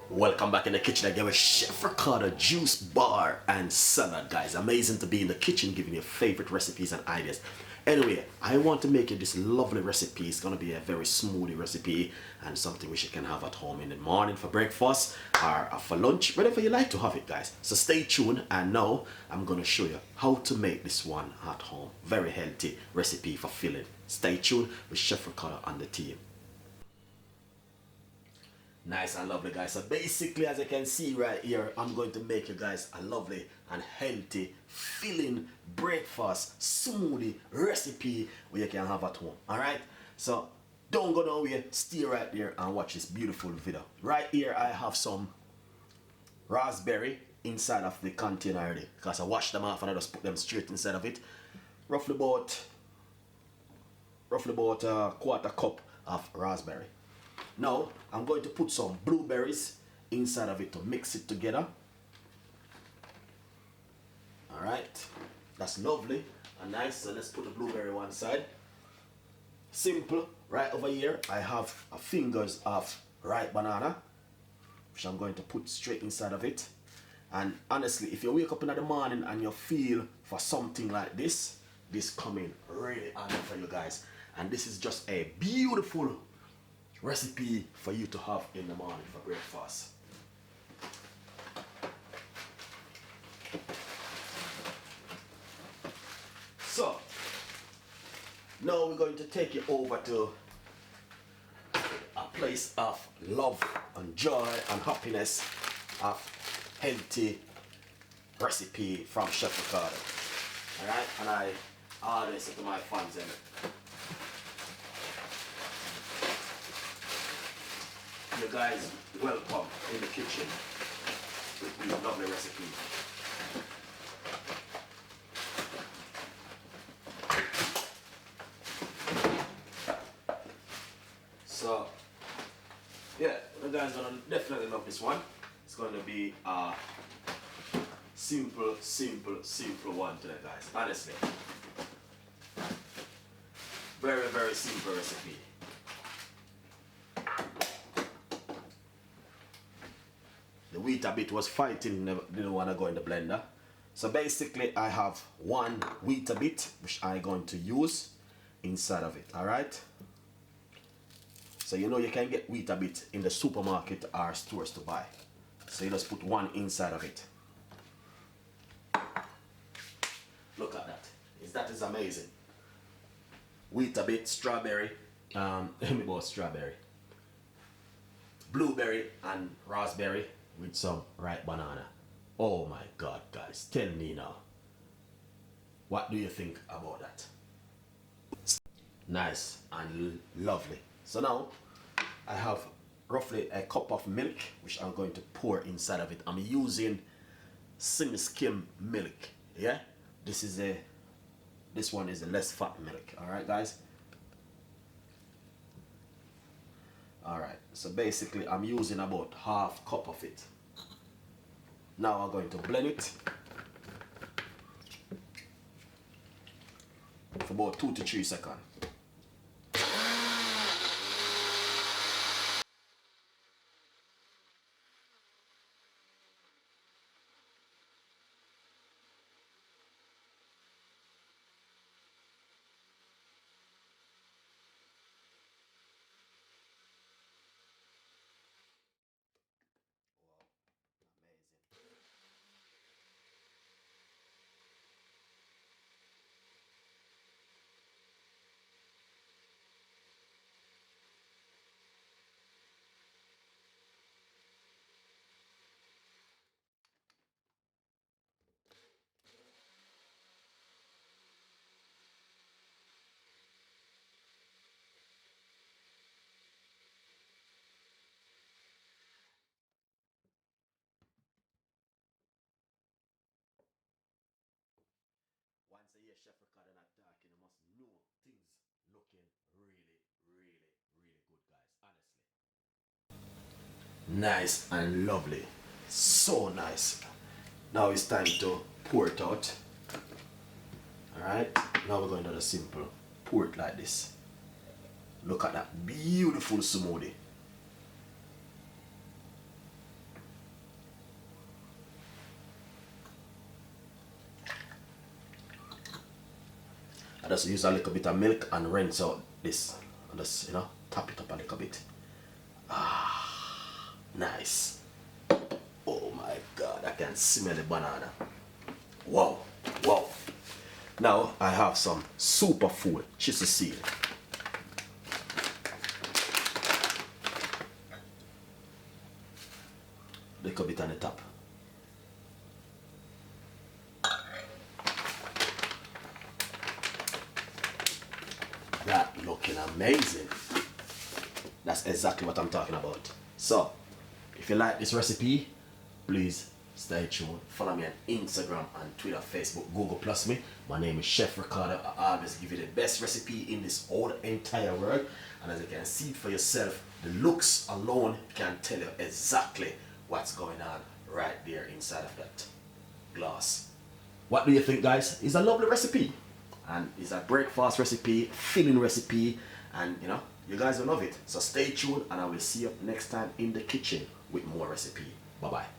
Welcome back in the kitchen again with Chef Ricardo juice bar and salad, guys. Amazing to be in the kitchen giving you favorite recipes and ideas. Anyway, I want to make you this lovely recipe. It's gonna be a very smoothie recipe and something which you can have at home in the morning for breakfast or for lunch, whenever you like to have it, guys. So stay tuned, and now I'm gonna show you how to make this one at home. Very healthy recipe for filling. Stay tuned with Chef Ricardo and the team. Nice and lovely, guys. So basically, as you can see right here, I'm going to make you guys a lovely and healthy filling breakfast smoothie recipe where you can have at home. All right, so don't go nowhere, stay right there and watch this beautiful video. Right here I have some raspberry inside of the container already, because I washed them off and I just put them straight inside of it. Roughly about a quarter cup of raspberry. Now I'm going to put some blueberries inside of it to mix it together. Alright, that's lovely and nice. So let's put the blueberry one side. Simple. Right over here I have a fingers of ripe banana, which I'm going to put straight inside of it. And honestly, if you wake up in the morning and you feel for something like this coming really handy for you guys. And this is just a beautiful recipe for you to have in the morning for breakfast. So now we're going to take you over to a place of love and joy and happiness, of healthy recipe from Chef Ricardo. Alright, and I always say to my fans, you guys welcome in the kitchen with these lovely recipes. So yeah, you guys gonna definitely love this one. It's going to be a simple one today, guys. Honestly, very simple recipe. The wheat a bit was fighting, didn't want to go in the blender. So basically I have one wheat a bit which I'm going to use inside of it. Alright, so you know you can get wheat a bit in the supermarket or stores to buy. So you just put one inside of it. Look at that. That is amazing. Wheat a bit, strawberry, let me go strawberry, blueberry and raspberry with some ripe banana. Oh my God, guys, tell me now, what do you think about that? Nice and lovely. So now I have roughly a cup of milk which I'm going to pour inside of it. I'm using semi-skim milk. Yeah, this one is a less fat milk. All right, guys. Alright, so basically I'm using about half cup of it. Now I'm going to blend it for about 2 to 3 seconds. Once a year, Chef Ricardo not talking, you must know things looking really good, guys. Honestly. Nice and lovely. So nice. Now it's time to pour it out. Alright, now we're going to do the simple pour it like this. Look at that beautiful smoothie. I just use a little bit of milk and rinse out this. And just, you know, tap it up a little bit. Ah, nice. Oh my God, I can smell the banana. Wow, wow. Now I have some superfood chisel seed. Little bit on the top. That looking amazing. That's exactly what I'm talking about. So, if you like this recipe, please stay tuned. Follow me on Instagram and Twitter, Facebook, Google Plus me. My name is Chef Ricardo. I always give you the best recipe in this whole entire world. And as you can see for yourself, the looks alone can tell you exactly what's going on right there inside of that glass. What do you think, guys? It's a lovely recipe. And it's a breakfast recipe, filling recipe, and you know, you guys will love it. So stay tuned and I will see you next time in the kitchen with more recipe. Bye bye.